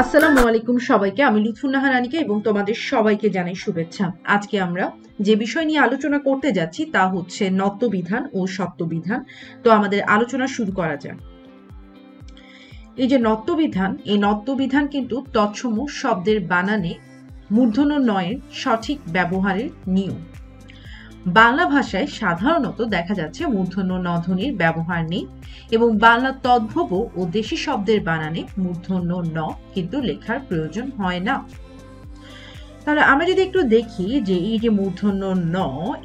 আসসালামু আলাইকুম সবাইকে। আমি লুৎফুন্নাহার রানিকা এবং তোমাদের সবাইকে জানাই শুভেচ্ছা। আজকে আমরা যে বিষয় নিয়ে আলোচনা করতে যাচ্ছি তা হচ্ছে নত্যবিধান ও সত্যবিধান। তো আমাদের আলোচনা শুরু করা যাক। এই যে নত্যবিধান, এই নত্যবিধান কিন্তু তৎসম শব্দের বানানে মূর্ধন্য নয়ের সঠিক ব্যবহারের নিয়ম। বাংলা ভাষায় সাধারণত দেখা যাচ্ছে মূর্ধন্য ন ধ্বনির ব্যবহার নেই এবং বাংলা তদ্ভব ও দেশি শব্দের বানানে মূর্ধন্য ন কিন্তু লেখার প্রয়োজন হয় না। তাহলে আমরা যদি একটু দেখি যে এই যে মূর্ধন্য ন,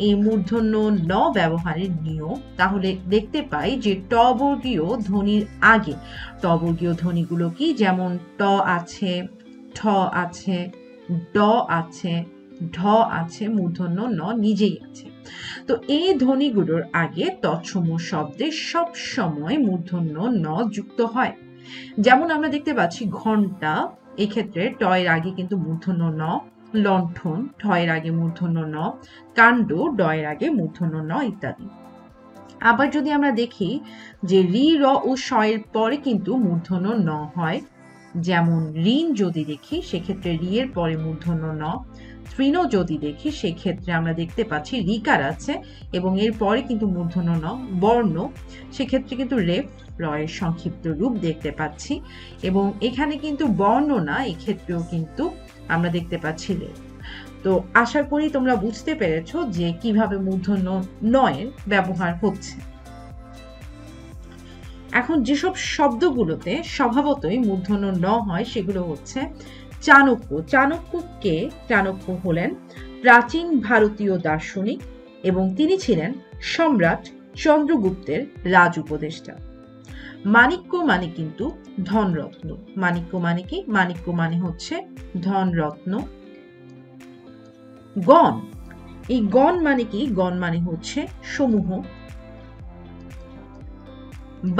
এই মূর্ধন্য ন ব্যবহারের নিয়ম, তাহলে দেখতে পাই যে ট বর্গীয় ধ্বনির আগে ট বর্গীয় ধ্বনিগুলো কি, যেমন ট আছে, ঠ আছে, ড আছে, ঢ আছে, মূর্ধন্য ন নিজেই আছে। তো এই ধ্বনিগুলোর আগে তৎসম শব্দে সব সময় মূর্ধন্য ন যুক্ত হয়। যেমন আমরা দেখতে পাচ্ছি ঘন্টা, এক্ষেত্রে ট এর আগে কিন্তু মূর্ধন্য ন, লণ্ঠন ঠ এর আগে মূর্ধন্য ন, কাণ্ড ড এর আগে মূর্ধন্য ন ইত্যাদি। আবার যদি আমরা দেখি যে রি, র ও স এর পরে কিন্তু মূর্ধন্য ন হয়, যেমন ঋণ যদি দেখি সেক্ষেত্রে রি এর পরে মূর্ধন্য ন, তৃণ যদি দেখি সেক্ষেত্রে আমরা দেখতে পাচ্ছি রিকার আছে এবং এর পরে কিন্তু মূর্ধন্য ন। বর্ণ, সেক্ষেত্রে কিন্তু রেফ, র এর সংক্ষিপ্ত রূপ দেখতে পাচ্ছি এবং এখানে কিন্তু বর্ণ না, এক্ষেত্রেও কিন্তু আমরা দেখতে পাচ্ছি রেফ। তো আশা করি তোমরা বুঝতে পেরেছো যে কিভাবে মূর্ধন্য নয়ের ব্যবহার হচ্ছে। এখন যেসব শব্দগুলোতে স্বভাবতই মূর্ধন্য ন হয় সেগুলো হচ্ছে চাণক্য। চাণক্য হলেন প্রাচীন ভারতীয় দার্শনিক এবং তিনি ছিলেন সম্রাট চন্দ্রগুপ্তের রাজ উপদেষ্টা। মাণিক্য মানে কিন্তু ধনরত্ন। মাণিক্য মানে কি? মাণিক্য মানে হচ্ছে ধনরত্ন। গণ, এই গণ মানে কি? গণ মানে হচ্ছে সমূহ।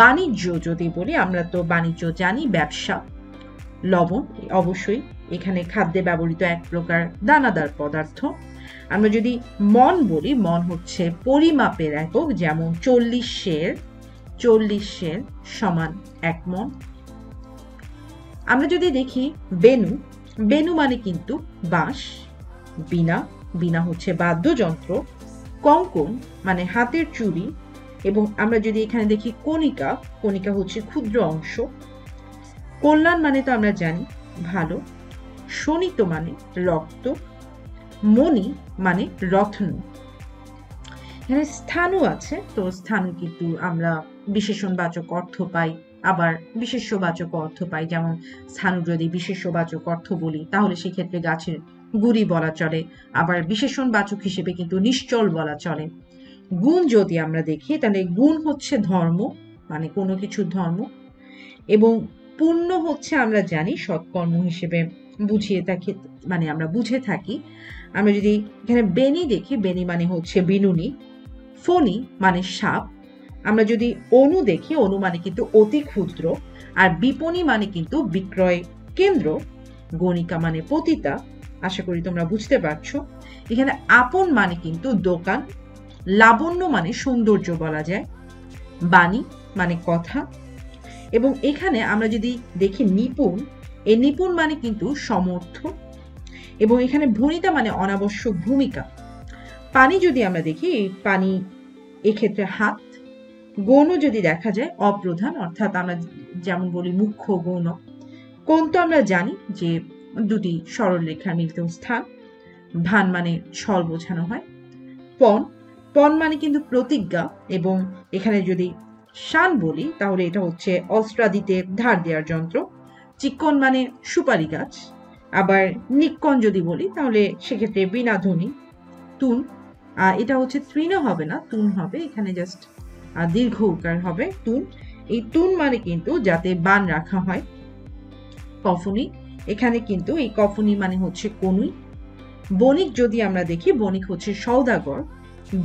বাণিজ্য যদি বলি, আমরা তো বাণিজ্য জানি ব্যবসা। লবণ, অবশ্যই এখানে খাদ্যে ব্যবহৃত এক প্রকার দানাদার পদার্থ। আমরা যদি মন বলি, মন হচ্ছে পরিমাপের একক, যেমন 40 সের সমান 1 মন। আমরা যদি দেখি বেনু, বেনু মানে কিন্তু বাঁশ। বীণা, বীণা হচ্ছে বাদ্যযন্ত্র। কঙ্কন মানে হাতের চুড়ি এবং আমরা যদি এখানে দেখি কণিকা, কণিকা হচ্ছে ক্ষুদ্র অংশ। কল্যাণ মানে তো আমরা জানি ভালো। শোণিত মানে রক্ত। মণি মানে রত্ন। এখানে স্থানু আছে, তো স্থানু কিন্তু আমরা বিশেষণবাচক অর্থ পাই, আবার বিশেষ্যবাচক অর্থ পাই। যেমন স্থানু যদি বিশেষ্যবাচক অর্থ বলি তাহলে সেক্ষেত্রে গাছের গুড়ি বলা চলে, আবার বিশেষণবাচক হিসেবে কিন্তু নিশ্চল বলা চলে। গুণ যদি আমরা দেখি তাহলে গুণ হচ্ছে ধর্ম, মানে কোনো কিছুর ধর্ম। এবং পুণ্য হচ্ছে আমরা জানি সৎকর্ম হিসেবে বুঝিয়ে থাকি, মানে আমরা বুঝে থাকি। আমরা যদি এখানে বেনি দেখি, বেনি মানে হচ্ছে বিনুনি। ফণি মানে সাপ। আমরা যদি অনু দেখি, অনু মানে কিন্তু অতি ক্ষুদ্র। আর বিপণী মানে কিন্তু বিক্রয় কেন্দ্র। গণিকা মানে পতিতা। আশা করি তোমরা বুঝতে পারছো। এখানে আপন মানে কিন্তু দোকান। লাবণ্য মানে সৌন্দর্য বলা যায়। বাণী মানে কথা। এবং এখানে আমরা যদি দেখি নিপুণ, এই নিপুণ মানে কিন্তু সমর্থ। এবং এখানে ভণিতা মানে অনাবশ্যক ভূমিকা। পানি যদি আমরা দেখি, পানি এক্ষেত্রে হাত। গৌণ যদি দেখা যায় অপ্রধান, অর্থাৎ আমরা যেমন বলি মুখ্য গৌণ। কোণ তো আমরা জানি যে দুটি সরল রেখার মিলিত স্থান। ভান মানে ছল বোঝানো হয়। পণ, পণ মানে কিন্তু প্রতিজ্ঞা। এবং এখানে যদি শান বলি তাহলে এটা হচ্ছে অস্ত্রাদিতে ধার দেওয়ার যন্ত্র। চিক্কন মানে সুপারি গাছ। আবার নিক্কন যদি বলি তাহলে সেক্ষেত্রে বীণাধ্বনি। তুন, এটা হচ্ছে তৃণ হবে না, তুন হবে, এখানে জাস্ট দীর্ঘ উকার হবে তুন। এই তুন মানে কিন্তু যাতে বান রাখা হয়। কফনি, এখানে কিন্তু এই কফনি মানে হচ্ছে কনুই। বণিক যদি আমরা দেখি, বণিক হচ্ছে সওদাগর।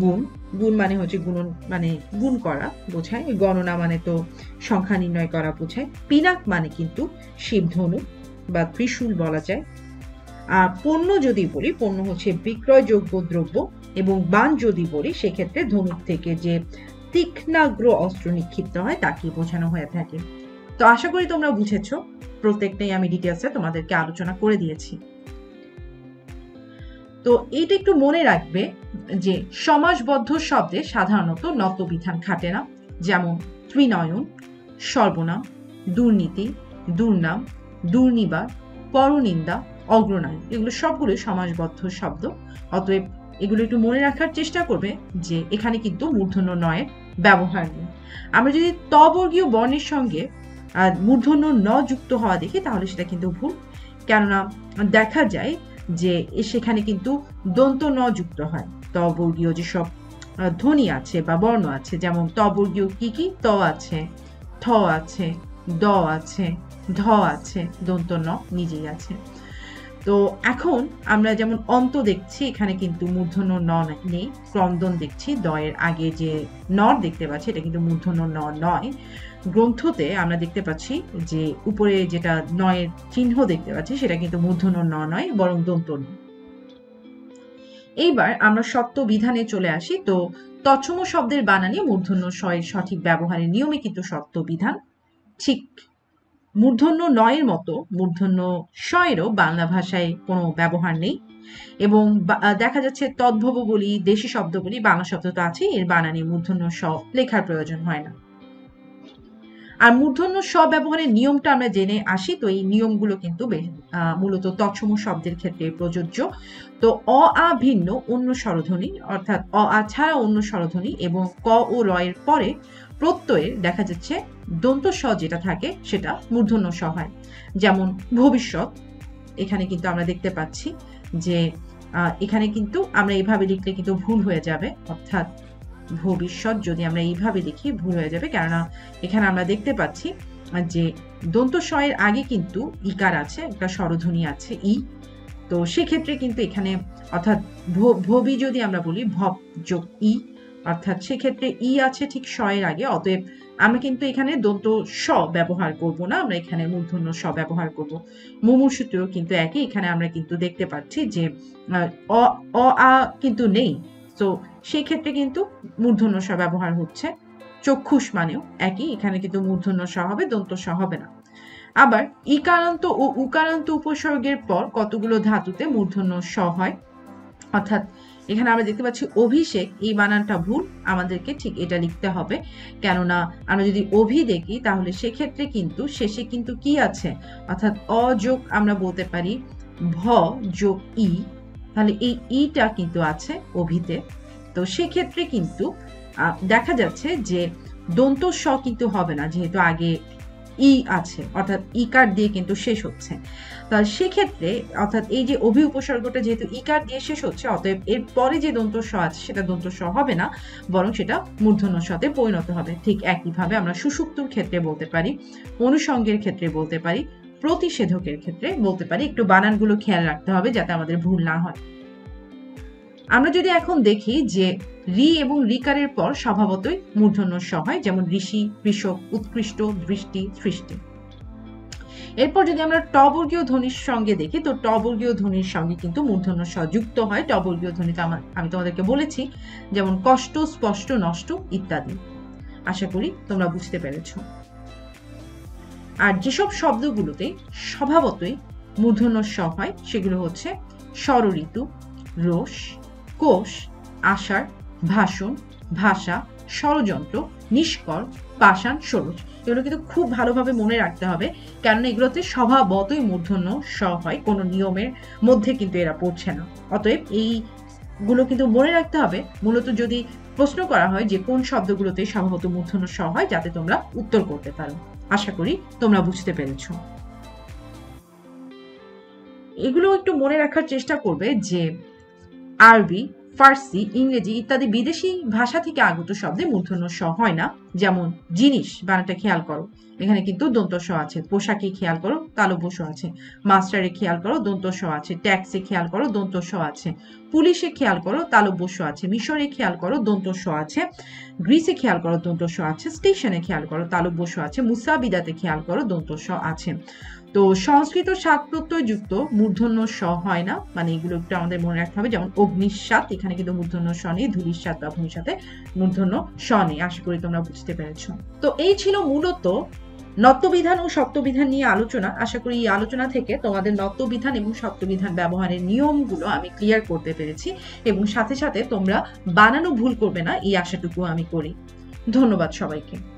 গুণ, গুণ মানে হচ্ছে গুণন, মানে গুণ করা বোঝায়। গণনা মানে তো সংখ্যা নির্ণয় করা বোঝায়। পিনাক মানে কিন্তু শিবধনু বা ত্রিশূল বলা যায়। আর পণ্য যদি বলি, পণ্য হচ্ছে বিক্রয়যোগ্য দ্রব্য। এবং বাণ যদি বলি সেক্ষেত্রে ধনুক থেকে যে তীক্ষ্ণাগ্র অস্ত্র নিক্ষিপ্ত হয় তাকে বোঝানো হয়ে থাকে। তো আশা করি তোমরা বুঝেছো। প্রত্যেকটাই আমি ডিটেলসে তোমাদেরকে আলোচনা করে দিয়েছি। তো এইটা একটু মনে রাখবে যে সমাসবদ্ধ শব্দে সাধারণত নত বিধান খাটে না, যেমন ত্রিনয়ন, সর্বনাম, দুর্নীতি, দুর্নাম, দুর্নিবার, পরনিন্দা, অগ্রনায়ন, এগুলো সবগুলোই সমাসবদ্ধ শব্দ। অতএব এগুলো একটু মনে রাখার চেষ্টা করবে যে এখানে কিন্তু মূর্ধন্য নয়ের ব্যবহার নেই। আমরা যদি ত বর্গীয় বর্ণের সঙ্গে মূর্ধন্য ন যুক্ত হওয়া দেখি তাহলে সেটা কিন্তু ভুল, কেননা দেখা যায় যে সেখানে কিন্তু দন্ত ন যুক্ত হয়। ত বর্গীয় যেসব ধ্বনি আছে বা বর্ণ আছে, যেমন ত বর্গীয় কি কি, ত আছে, থ আছে, দ আছে, ধ আছে, দন্ত ন নিজেই আছে। তো এখন আমরা যেমন অন্ত দেখছি, এখানে কিন্তু মূর্ধন্য ন নেই, ক্রন্দন দেখছি, দ এর আগে যে ন দেখতে পাচ্ছি এটা কিন্তু মূর্ধন্য ন নয়। গ্রন্থতে আমরা দেখতে পাচ্ছি যে উপরে যেটা নয়ের চিহ্ন দেখতে পাচ্ছি সেটা কিন্তু মূর্ধন্য ন নয়, বরং দন্ত ন। এইবার আমরা সত্য বিধানে চলে আসি। তো তৎসম শব্দের বানানে মূর্ধন্য স এর সঠিক ব্যবহারের নিয়মে কিন্তু সত্য বিধান। ঠিক মূর্ধন্য নয়ের মতো মূর্ধন্য স এরও বাংলা ভাষায় কোনো ব্যবহার নেই, এবং দেখা যাচ্ছে তদ্ভব বলি, দেশি শব্দ বলি, বাংলা শব্দ তো আছে, এর বানানে মূর্ধন্য স লেখার প্রয়োজন হয় না। আর মূর্ধন্য স ব্যবহারের নিয়মটা আমরা জেনে আসি। তো এই নিয়মগুলো কিন্তু মূলত তৎসম শব্দের ক্ষেত্রে প্রযোজ্য। তো অ আ ভিন্ন অন্য স্বরধ্বনি, অর্থাৎ অ আ ছাড়া অন্য স্বরধ্বনি এবং ক ও র এর পরে প্রত্যয়ের দেখা যাচ্ছে দন্ত স যেটা থাকে সেটা মূর্ধন্য স হয়। যেমন ভবিষ্যৎ, এখানে কিন্তু আমরা দেখতে পাচ্ছি যে এখানে কিন্তু আমরা এইভাবে লিখলে কিন্তু ভুল হয়ে যাবে, অর্থাৎ ভবিষ্যৎ যদি আমরা এইভাবে লিখি ভুল হয়ে যাবে, কেননা এখানে আমরা দেখতে পাচ্ছি যে দন্ত স এর আগে কিন্তু ইকার আছে, একটা স্বরধ্বনি আছে ই। তো সেক্ষেত্রে কিন্তু এখানে অর্থাৎ ভবি যদি আমরা বলি ভব যোগ ই, অর্থাৎ সেক্ষেত্রে ই আছে ঠিক স এর আগে। অতএব আমরা কিন্তু এখানে দন্ত স ব্যবহার করব না, আমরা এখানে মূর্ধন্য স ব্যবহার করব। মুমূর্ষুতেও কিন্তু একই, এখানে আমরা কিন্তু দেখতে পাচ্ছি যে অ আ কিন্তু নেই, তো সেই ক্ষেত্রে কিন্তু মূর্ধন্য স ব্যবহার হচ্ছে। চক্ষুষ মানেও একই, এখানে কিন্তু মূর্ধন্য স হবে, দন্ত স হবে না। আবার ইকারান্ত ও উকারান্ত উপসর্গের পর কতগুলো ধাতুতে মূর্ধন্য স হয়, অর্থাৎ এখানে আমরা দেখতে পাচ্ছি অভিষেক, এই বানানটা ভুল, আমাদেরকে ঠিক এটা লিখতে হবে, কেননা আমরা যদি অভি দেখি তাহলে সেক্ষেত্রে কিন্তু শেষে কিন্তু কি আছে, অর্থাৎ অ যোগ আমরা বলতে পারি ভ যোগ ই, তাহলে এই ইটা কিন্তু আছে অভিতে। তো সেক্ষেত্রে কিন্তু দেখা যাচ্ছে যে দন্ত স কিন্তু হবে না, যেহেতু আগে ই আছে, অর্থাৎ ইকার দিয়ে কিন্তু শেষ হচ্ছে। তাহলে সেক্ষেত্রে অর্থাৎ এই যে অভি উপসর্গটা যেহেতু ইকার দিয়ে শেষ হচ্ছে, অতএব এর পরে যে দন্ত স আছে সেটা দন্ত স হবে না, বরং সেটা মূর্ধন্য সতে পরিণত হবে। ঠিক একইভাবে আমরা সুষুপ্তর ক্ষেত্রে বলতে পারি, অনুষঙ্গের ক্ষেত্রে বলতে পারি, প্রতিষেধকের ক্ষেত্রে বলতে পারি। একটু বানানগুলো খেয়াল রাখতে হবে যাতে আমাদের ভুল না হয়। আমরা যদি এখন দেখি যে রি এবং রিকারের পর স্বভাবতই মূর্ধন্য স হয়, যেমন ঋষি, কৃষক, উৎকৃষ্ট, দৃষ্টি, সৃষ্টি। এরপর যদি আমরা ট বর্গীয় ধ্বনির সঙ্গে দেখি, তো ট বর্গীয় ধ্বনির সঙ্গে কিন্তু মূর্ধন্য স যুক্ত হয়। ট বর্গীয় ধ্বনিতে আমি তোমাদেরকে বলেছি, যেমন কষ্ট, স্পষ্ট, নষ্ট ইত্যাদি। আশা করি তোমরা বুঝতে পেরেছ। আর যেসব শব্দগুলোতে স্বভাবতই মূর্ধন্য স হয় সেগুলো হচ্ছে ষড়ঋতু, রোষ, কোষ, আষাঢ়, ভাষণ, ভাষা, ষড়যন্ত্র, নিষ্কর, পাষাণ, ষোড়শ। এগুলো কিন্তু খুব ভালোভাবে মনে রাখতে হবে, কেননা এগুলোতে স্বভাবতই মূর্ধন্য স হয়, কোনো নিয়মের মধ্যে কিন্তু এরা পড়ছে না। অতএব এইগুলো কিন্তু মনে রাখতে হবে, মূলত যদি প্রশ্ন করা হয় যে কোন শব্দগুলোতে স্বভাবত মূর্ধন্য স হয়, যাতে তোমরা উত্তর করতে পারো। আশা করি তোমরা বুঝতে পেরেছ। এগুলো একটু মনে রাখার চেষ্টা করবে যে আরবি, ফার্সি, ইংরেজি ইত্যাদি বিদেশি ভাষা থেকে আগত শব্দে মূর্ধন্য স হয় না। যেমন জিনিস বানানটা খেয়াল করো, এখানে কিন্তু দন্ত স আছে। পোশাকে খেয়াল করো, তালব্য স আছে। মাস্টারে খেয়াল করো, দন্ত স আছে। ট্যাক্সে খেয়াল করো, দন্ত স আছে। পুলিশে খেয়াল করো, তালব্য স আছে। মিশরে খেয়াল করো, দন্ত স আছে। গ্রিসে খেয়াল করো, দন্ত স আছে। স্টেশনে খেয়াল করো, তালব্য স আছে। মুসাবিদাতে খেয়াল করো, দন্ত স আছে। তো সংস্কৃত সাত প্রত্যয় যুক্ত মূর্ধন্য স হয় না, মানে এগুলো একটু আমাদের মনে রাখতে হবে। যেমন অগ্নিস্বাত, এখানে কিন্তু মূর্ধন্য স নেই। ধূলিস্বাত বা ভূমিসাতে মূর্ধন্য স নেই। আশা করি তোমরা বুঝতে পেরেছ। তো এই ছিল মূলত নত্যবিধান ও সত্যবিধান নিয়ে আলোচনা, আশা করি এই আলোচনা থেকে তোমাদের নত্যবিধান এবং সত্যবিধান ব্যবহারের নিয়মগুলো আমি ক্লিয়ার করতে পেরেছি, এবং সাথে সাথে তোমরা বানানো ভুল করবে না এই আশাটুকু আমি করি। ধন্যবাদ সবাইকে।